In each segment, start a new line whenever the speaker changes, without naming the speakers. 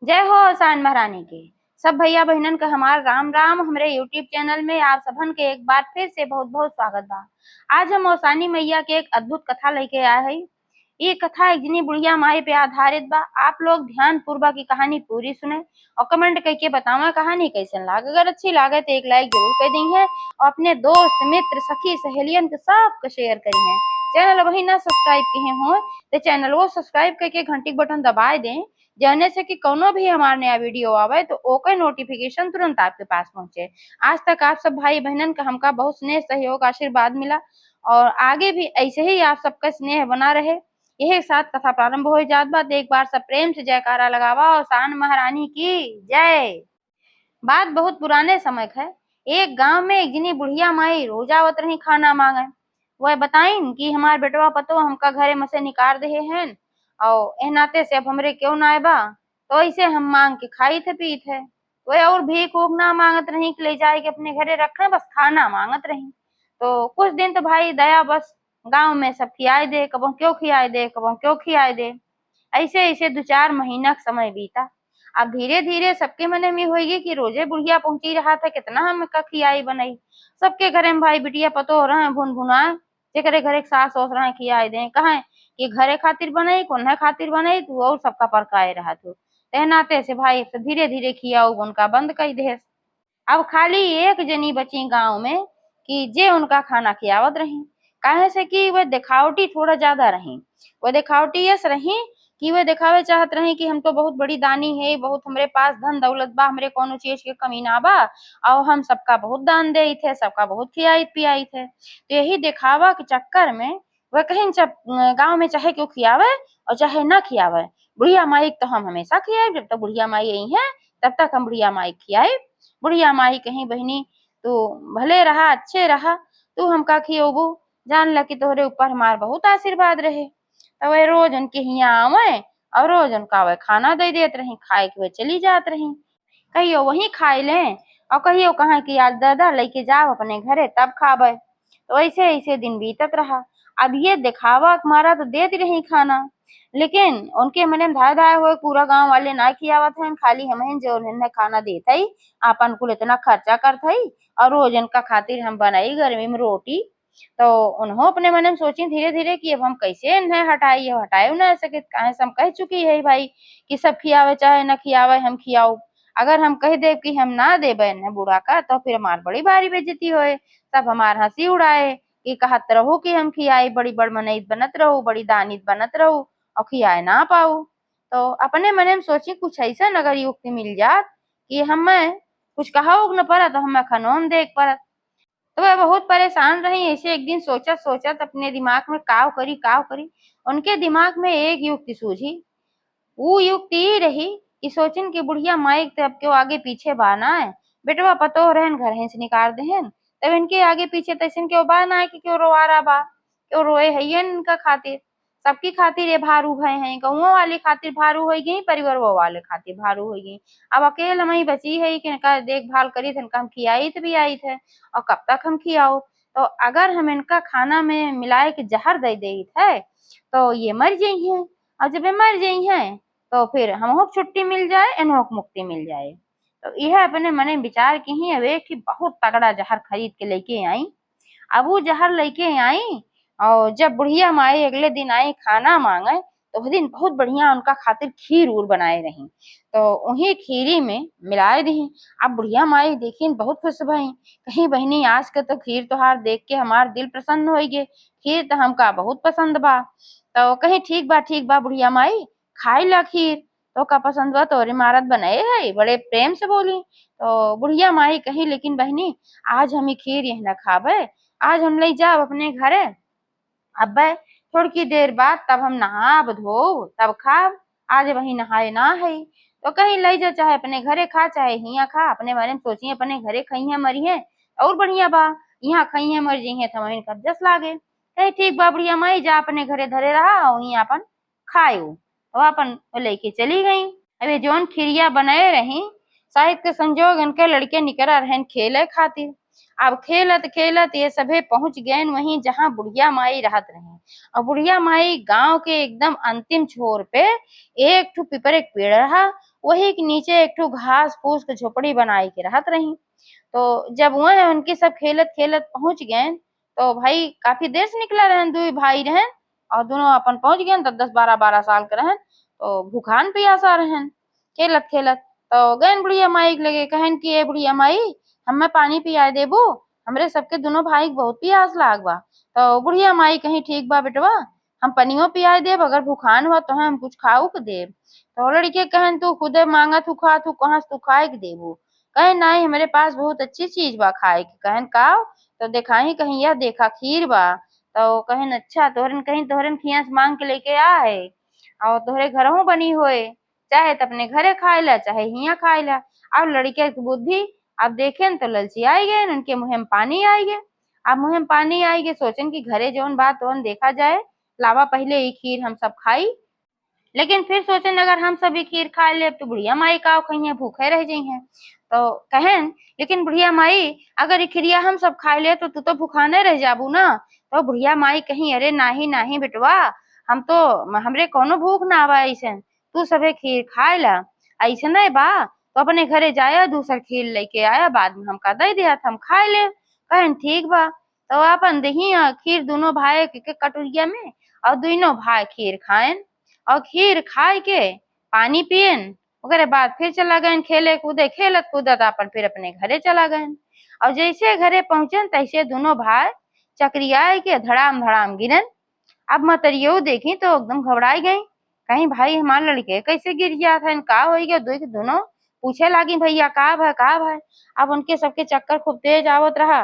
जय हो आसान महारानी के। सब भैया बहनन का हमार राम राम। हमरे यूट्यूब चैनल में आप सबन के एक बार फिर से बहुत बहुत स्वागत बा। आज हम ओसानी मैया के एक अद्भुत कथा लेके आए हैं। ये कथा एक जनी बुढ़िया माई पे आधारित बा। आप लोग ध्यान पूर्वक की कहानी पूरी सुने और कमेंट करके बतावा कहानी कैसन लागे। अगर अच्छी लागे तो एक लाइक जरूर कर दी है और अपने दोस्त मित्र सखी सहेलियन के सबको शेयर करी है। चैनल अभी ना सब्सक्राइब किए हो तो चैनल को सब्सक्राइब करके घंटी के बटन दबाए दें, जाने से कि कोनो भी हमारा नया वीडियो आवे तो ओकर नोटिफिकेशन तुरंत आपके पास पहुंचे। आज तक आप सब भाई बहनन का हमका बहुत स्नेह सहयोग आशीर्वाद मिला और आगे भी ऐसे ही आप सबका स्नेह बना रहे। यही साथ कथा प्रारंभ हो जात बात। एक बार सब प्रेम से जयकारा लगावा और शान महारानी की जय। बात बहुत पुराने समय है। एक गांव में एक जनी बुढ़िया माई रोज आवत रही खाना मांगे। वह बताइन कि हमार बेटवा पतो हमका घरे में से निकाल दे हैं और ए नाते से अब हमरे क्यों ना बा, तो ऐसे हम मांग के खाई थे पी थे। वह और भीख ऊख ना मांगत रही कि ले जाए के अपने घरे रखे, बस खाना मांगत रही। तो कुछ दिन तो भाई दया बस गांव में सब खियाए दे, कबो क्यों खियाए दे, कबो क्यों खियाए दे। ऐसे ऐसे 2-4 महीना का समय बीता। अब धीरे धीरे सबके मन में होगी कि रोजे बुढ़िया पहुंची रहा था, कितना हम का खियाई बनाई। सबके घरे में भाई बिटिया पतो हो रहे भुन भुनाए, जेकरे घरे सास सोच रहे खियाई दे कहा कि घरे खातिर बनाई कोन्हे खातिर बनाई तू और सबका परकाए रहा तू। नाते से भाई धीरे धीरे खियाऊ उनका बंद कर दे। अब खाली एक जनी बची गांव में कि जे उनका खाना खियावत रही। काहे से कि वह दिखावटी थोड़ा ज्यादा रही। वह दिखावटी यस रही कि वह दिखावे चाहत रही कि हम तो बहुत बड़ी दानी है, बहुत हमरे पास धन दौलत बा, हमरे कोनो चीज के कमी ना बा और हम सबका बहुत दान दे थे, सबका बहुत खियाई पियाई थे। तो यही दिखावा के चक्कर में वह कहीं गाँव में चाहे क्यों खियावे और चाहे ना खियावे, बुढ़िया माई तो हम हमेशा खियाए। जब तक बुढ़िया माई यही है तब तक हम बुढ़िया माई खियाए। बुढ़िया माई कहीं बहनी तू भले रहा अच्छे रहा, तू हमका खियोबू, जान ल कि तोहरे ऊपर हमार बहुत आशीर्वाद रहे। तो वह रोज उनके यहाँ आवे और रोज उनका वह खाना दे देत रही, खाए के वह चली जात रही। कहियो वही खाए ले और कहियो कहा कि आज दादा लेके जाओ अपने घरे तब खावे। तो ऐसे ऐसे दिन बीतत रहा। अब ये दिखावा मारा तो देती रही खाना, लेकिन उनके मने में धाय धाय हुए पूरा गांव वाले ना खियावत हैं, खाली हमें जो उन्हें खाना देता ही आपन कुल इतना खर्चा करता ही और रोज इनका खातिर हम बनाई गर्मी में रोटी। तो उन्होंने अपने मन में सोची धीरे धीरे कि अब हम कैसे इन्हें हटाई, हटाए ना सके। कहे हम कह चुकी है भाई कि सब खियावे चाहे न खियावे हम खियाओ। अगर हम कह दे कि हम ना देबे इन्हें बूढ़ा का तो फिर हमार बड़ी भारी बेइज्जती होए, सब हमार हंसी उड़ाए कि कहत रहो कि हम खियाई बड़ी बड़ मनईत बनत रहू, बड़ी दानित बनत रहू और खियाए ना पाऊ। तो अपने मन में सोची कुछ ऐसा अगर युक्ति मिल जात कि हमें कुछ कहाओ न पड़त तो हमें खनौन देख पड़त। तो वह बहुत परेशान रही। ऐसे एक दिन सोचत सोचत अपने दिमाग में काव करी काव करी, उनके दिमाग में एक युक्ति सूझी। वो युक्ति ये रही कि सोचिन की बुढ़िया माइक तब क्यों आगे पीछे बाना है, बेटवा पतो रहन घर से निकाल देहन तब इनके आगे पीछे तैसन क्यों बाना है कि क्यों रोआ रहा बा, क्यों रोए है इनका खातिर। सबकी खातिर ये भारू भय है, गौवा वाले खातिर भारू हो गई, परिवार वाले खातिर भारू हो गई। अब अकेले मई बची है कि इनका देखभाल करी थे, इनका हम खियाई भी आई थे और कब तक हम खियाओ। तो अगर हम इनका खाना में मिलाए के जहर दे दी है तो ये मर गई है, और जब ये मर गई है तो फिर हमको छुट्टी मिल जाए, इनको मुक्ति मिल जाए। तो यह अपने मने विचार की ही अब एक बहुत तगड़ा जहर खरीद के लेके आई। अब वो जहर लेके आई और जब बुढ़िया माई अगले दिन आई खाना मांगे तो उस दिन बहुत बढ़िया उनका खातिर खीर उर बनाए रही, तो वही खीरी में मिलाए दी। अब बुढ़िया माई देखी बहुत खुश भई, कहीं बहनी आज के तो खीर तोहार देख के हमार दिल प्रसन्न हो गए, खीर तो हमका बहुत पसंद बा। तो कहीं ठीक बा बुढ़िया माई खाई ला खीर, तो का पसंद बा तोरे महाराज बनाए है, बड़े प्रेम से बोली। तो बुढ़िया माई कही लेकिन बहनी आज हम खीर यही न खावे, आज हम ले जाओ अपने घरे, अब थोड़ी देर बाद तब हम नहाब धो तब खाब, आज वही नहाए ना है। तो कहीं ले जा चाहे अपने घरे खा चाहे हिया खा, अपने बारे में सोचिए अपने घरे खाई है मरी है और बढ़िया बा, यहाँ खाई है मर जी है तो वही जस लागे। कहीं ठीक बा बुढ़िया माई जा अपने घरे धरे रहा और यहाँ अपन खाए तो अपन लेके चली गई। अबे जोन खिरिया बनाए रही शायद के संजोग इनके लड़के निकरा रहन खेले खातिर। अब खेलत खेलत ये सभे पहुंच गए वहीं जहां बुढ़िया माई रहत रही। और बुढ़िया माई गांव के एकदम अंतिम छोर पे एक ठो पीपर एक पेड़ रहा वही के नीचे एक ठो घास फूस के झोपड़ी बनाई के रहत रही। तो जब वह उनके सब खेलत खेलत पहुंच गए, तो भाई काफी देर से निकला रहन, दुई भाई रहन और दोनों अपन पहुंच गए 10-10 12-12 साल के रहन। तो भूखान पियासा रहन खेलत खेलत। तो गए बुढ़िया माई के लगे कहन कि ए बुढ़िया माई हमें पानी पिया देबो, हमरे सबके दोनों भाई के बहुत प्यास लाग बा। तो बुढ़िया माई कहीं ठीक बा बेटवा, हम पनियो पियाए देब, अगर भूखान हो तो हम कुछ खाऊ के देब। तो लड़के कहन तू खुदे मांगत तू खा, तू कहाँ से तू खाए के देबू। कहे नहीं हमारे पास बहुत अच्छी चीज बा खाए के। कहन का? तो दिखाई कहीं यह देखा खीर बा। तो कहन अच्छा तोहरन कहीं तोहरन खिया से मांग के लेके आ है और तोहरे घरहू बनी होए, चाहे तो अपने घरे खाए ला चाहे हिया खाए ला। अब लड़के की बुद्धि अब देखें तो ललची आई गए, उनके मुँह में पानी आई गए। अब मुँह में पानी आई गए, सोचन की घरे जौन बात तौन देखा जाए, लावा पहले ये खीर हम सब खाई। लेकिन फिर सोचन अगर हम सभी खीर खा ले तो बुढ़िया माई का कहीं भूखे रह जाई हैं। तो कहन लेकिन बुढ़िया माई अगर ये खिरिया हम सब खा ले तो तू तो भूखाने रह जाबू ना। तो बुढ़िया माई कहीं अरे नाही नाही बेटवा, हम तो हमरे कोनो भूख ना आवा ऐसन, तू सबे खीर खाए ला ऐसा नहीं बा तो अपने घरे जाया दूसर खीर लेके आया, बाद में हमका दे दिया हम खाए ले। कहन ठीक बा। तो अपन दही खीर दोनों भाई के कटोरिया में और दोनों भाई खीर खाएन और खीर खाए के पानी पियन। ओकरे बाद फिर चला गए खेले कूदे, खेलत कूदत अपन फिर अपने घरे चला गए। और जैसे घरे पहुंचन तैसे दोनों भाई चकरियाए के धड़ाम धड़ाम गिरन। अब मतरियो देखी तो एकदम घबराई गई, कहीं भाई हमारे लड़के कैसे गिर गया था, का हो गया। दोनों पूछे लागी भैया का भाई का भाई। अब उनके सबके चक्कर खूब तेज आवत रहा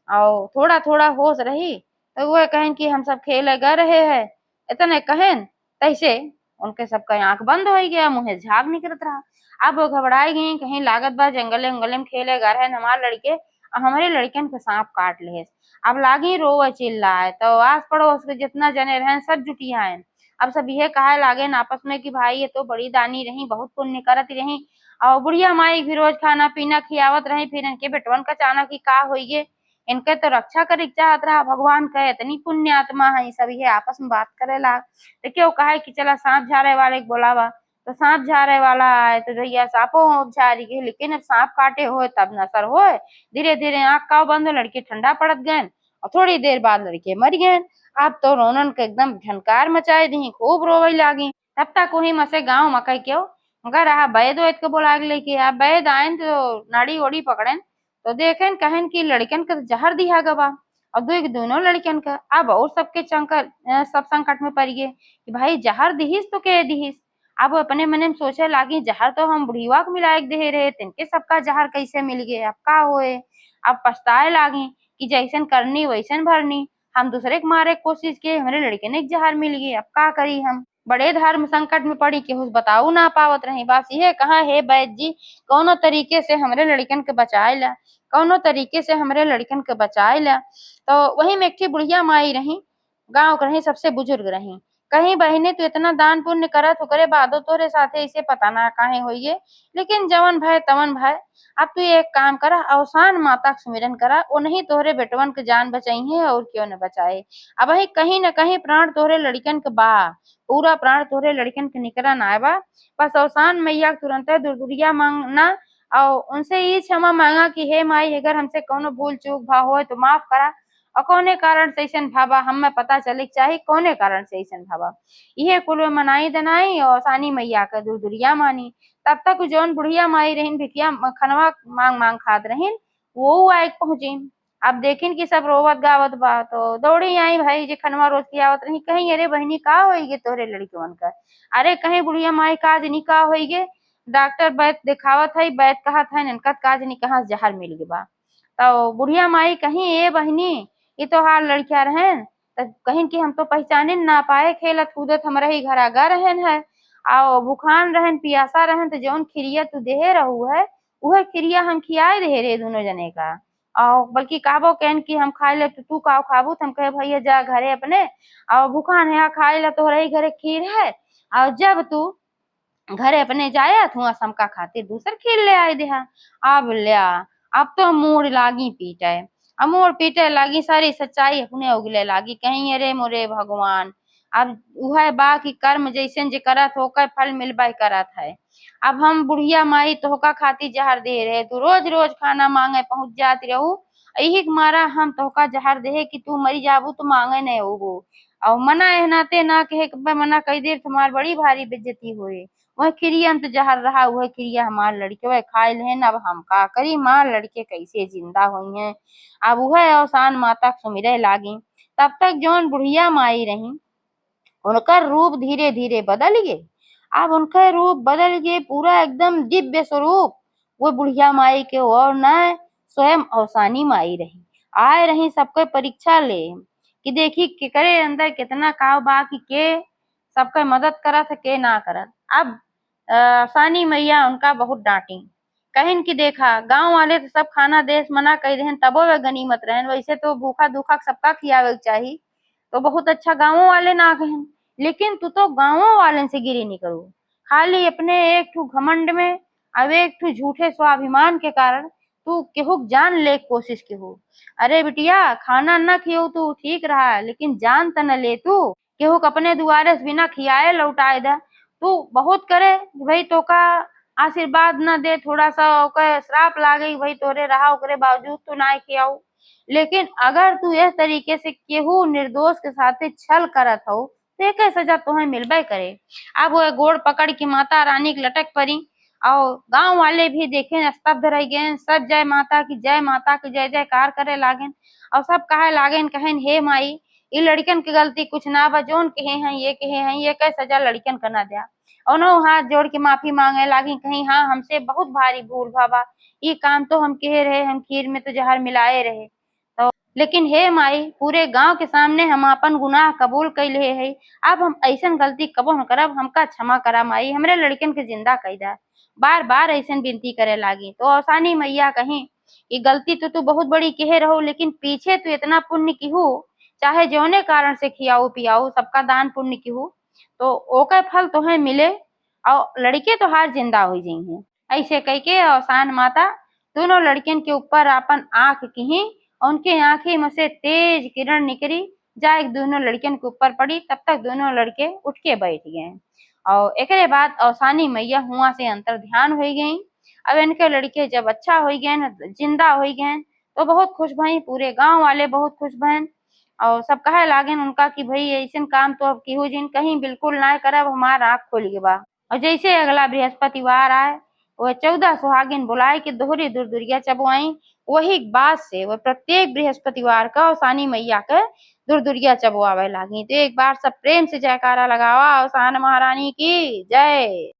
और थोड़ा थोड़ा होश रही। तो वो कहें कि हम सब खेले गा रहे हैं, इतने कहन तैसे उनके सबका आंख बंद हो गया, मुँह झाग निकलत रहा। अब वो घबराई गई, कहीं लागत बा जंगले उंगले में खेले गा रहे हमारे लड़के और हमारे लड़कन के सांप काट ले। अब लागी रोवे चिल्लाए, तो आस पड़ोस के जितना जने रहे सब जुटियाए। अब सब यह कहे लागे आपस में कि भाई ये तो बड़ी दानी रही, बहुत पुण्य करत रही और बुढ़िया माई भी रोज खाना पीना खियावत रही। फिर इनके बेटवन का अचानक ही का होइए, इनके तो रक्षा करे चाहत रहा भगवान कहे इतनी पुण्य आत्मा है। सब ये आपस में बात करे ला। तो क्यों कहे कि चला सांप झाड़े वाले को बोलावा। तो सांप झाड़े वाला आए तो भैया सांपों झाड़ी गई, लेकिन अब सांप काटे हो तब नसर हो। धीरे धीरे आँख का बंद, लड़के ठंडा पड़त गए और थोड़ी देर बाद लड़के मर गए। अब तो रोनन के एकदम झनकार मचाए दी, खूब रोवे लागी। तब तक वही मसे गाँव मकई क्यों मगर रहा वैद वैद के बोला लेके अब वैद आयन तो नाड़ी ओड़ी पकड़न। तो देखें कहन की लड़कन का जहर दिया गवा और दोनों लड़कन का। अब और सबके चंकर सब संकट में पड़ गए कि भाई जहर दिहिस तो के दिहिस। अब अपने मन में सोचे लागी जहर तो हम बुढ़ीवा को मिलाए दे रहे, तिनके सबका जहर कैसे मिल गए, अब का होए। अब पछताए लागी कि जैसन करनी वैसन भरनी, हम दूसरे के मारे कोशिश किए, हमारे लड़के ने जहर मिल गई, अब का करी। हम बड़े धर्म संकट में पड़ी कि बताऊ ना पावत रही। बस ये कहा हे वैद्य जी कौनो तरीके से हमारे लड़कन के बचाए ला, कौनो तरीके से हमारे लड़कन के बचाए ला। तो वही में एक थी बुढ़िया माई रही, गाँव के रही, सबसे बुजुर्ग रही। कहीं बहने तो इतना दान पुण्य करत ओकरे बादो तोरे साथे इसे पता ना काहे होइए, लेकिन जवन भय तवन भय। अब तू एक काम करा, अवसान माता का सुमिरन करा, वो नहीं तोहरे बेटवन के जान बचाई है और क्यों न बचाए। अब वही कहीं न कहीं प्राण तोहरे लड़कन के बा, पूरा प्राण तोहरे लड़कन के निकरन आए बा। बस अवसान मैया तुरंत दुर्दुरिया मांगना और उनसे ये क्षमा मांगा कि हे माई अगर हमसे कौनो भूल चूक भा हो तो माफ करा और कौने कारण से ऐसन भावा हमें पता चले चाहे कौने कारण से ऐसन भावा। यह कुल मनाई दनाई और सानी मैया का दुर्दुरिया मानी। तब तक जौन बुढ़िया माई रहीन भिखिया खनवा मांग मांग खात रहीन, वो आए पहुंची। अब देखिन कि सब रोवत गावत बा तो दौड़ी आई भाई जे खनवा रोज की आवत रही। कहीं अरे बहनी का होइगे तोरे लड़कियों का, अरे कहीं बुढ़िया माई काज नहीं का होइगे, डॉक्टर वैद दिखावत है, वैद कहत है इनका काज नहीं कहाँ जहर मिल गए बा। तो बुढ़िया माई कहीं ए बहनी ये तो हार लड़किया रहन, तो कहीं कि हम तो पहचाने ना पाए, खेलत कूदत हमारा ही घर आगा रहन है आओ भूखान रहन पियासा रहन। तो जौन खिरिया तू देहे रहू है वह खिरिया हम खियाए रहे रे दोनों जने का। और बल्कि कहबो कहन कि हम खाए ले तो तू का खाबू, तो हम कहे भैया जा घरे अपने और भूखान है खाए ला तोहरा ही घरे खीर है, और जब तू घरे अपने जाया थुआ समका खातिर दूसर खीर ले आए देहा। अब लिया अब तो मोड़ लागी पीटे, अब मोड़ पीटे लागी सारी सच्चाई अपने उगले लागी, कहीं अरे मोरे भगवान अब उहे बा कि कर्म जैसन जे करत होकर फल मिलबे करत है। अब हम बुढ़िया माई तोहका खातिर जहर दे रहे, तू रोज रोज खाना मांगे पहुंच जाती रहू, यही के मारा हम तोहका जहर दे कि तू मरी जाबू तो मांगे नहीं होगो। और मना एहनाते ना कहे कि बा मना कई देर तुम्हार बड़ी भारी बेइज्जती होए। वह क्रिया में तो जहर रहा, वह क्रिया हमार लड़के वह खाए लेन, अब हम का करी, मार लड़के कैसे जिंदा हुई हैं। अब वह अवसान माता सुमिरे लागी। तब तक जौन बुढ़िया माई रही उनका रूप धीरे धीरे बदल गए। अब उनका रूप बदल गए, पूरा एकदम दिव्य स्वरूप वो बुढ़िया माई के और न स्वयं अवसानी माई रही। आए रही सबके परीक्षा ले कि देखी के करे अंदर कितना काव बा कि के सबके मदद करत है के ना करत। अब अवसानी मैया उनका बहुत डांटी, कहिन कि देखा गांव वाले तो सब खाना देश मना कही रहन तबो वे गनीमत रहन, वैसे तो भूखा दुखा सबका खियावे चाहिए, तो बहुत अच्छा गाँवों वाले ना कहन, लेकिन तू तो गाँवों वाले से गिरी नहीं करू, खाली अपने एक ठू घमंड में अब एक ठू झूठे स्वाभिमान के कारण तू केहू जान ले कोशिश केहू। अरे बिटिया खाना न खियो तू ठीक रहा, लेकिन जान त न ले तू, केहू अपने दुआरे से बिना खियाए लौटाए दा। तू बहुत करे भाई तो का आशीर्वाद न दे, थोड़ा सा ओकर श्राप लागे भाई तोरे रहा ओकरे बावजूद तू ना खियाऊ, लेकिन अगर तू इस तरीके से केहू निर्दोष के साथे छल करत हो तो एक सजा तुम्हें मिलबे करे। अब वो गोड़ पकड़ के माता रानी के लटक पड़ी और गांव वाले भी देखे स्तब्ध रह गए, सब जय माता की जय, माता की जय जयकार करे लागेन और सब कहे लागेन कहन हे माई ये लड़कन की गलती कुछ ना बा, जोन कहे हैं ये कह सजा लड़कन का ना दिया। उन्होंने हाथ जोड़ के माफी मांगे लागी, कहीं हाँ हमसे बहुत भारी भूल भाबा, ये काम तो हम कह रहे, हम खीर में तो जहर मिलाए रहे, तो लेकिन हे माई पूरे गांव के सामने हम अपन गुनाह कबूल कैले है, अब हम ऐसन गलती कबो न करब, हमका क्षमा करा माई, हमरे लड़कन के जिंदा कैदा। बार बार ऐसन विनती करे लागी तो अवसानी मैया कहीं कि गलती तो तू बहुत बड़ी कहे रहो, लेकिन पीछे तू इतना पुण्य की हो, चाहे जौने कारण से खियाऊ पियाऊ सबका दान पुण्य की हो, तो ओका फल तुम्हें मिले और लड़के तो हार जिंदा हो जाई हैं। ऐसे कह के अवसान माता दोनों लड़कियन के ऊपर अपन आंख की, उनके आंखें में से तेज किरण निकली जाए दोनों लड़कियन के ऊपर पड़ी, तब तक दोनों लड़के उठ के बैठ गए और एक बाद अवसानी मैया हुआ से अंतर ध्यान हो गई। अब इनके लड़के जब अच्छा हो गए जिंदा हो गए तो बहुत खुश भई, पूरे गांव वाले बहुत खुश भन और सब कहे लागेन उनका कि भाई ऐसन काम तो अब केहू जिन कहीं बिल्कुल ना करब, हमार आँख खुल गई बा। और जैसे अगला बृहस्पतिवार आए वह 14 सुहागिन बुलाए के दोहरी दुर्दुरिया चबवाई, वही बात से वह प्रत्येक बृहस्पतिवार का अवसानी मैया के दुर्दुरिया चबवावे लागी। तो एक बार सब प्रेम से जयकारा लगावा अवसान महारानी की जय।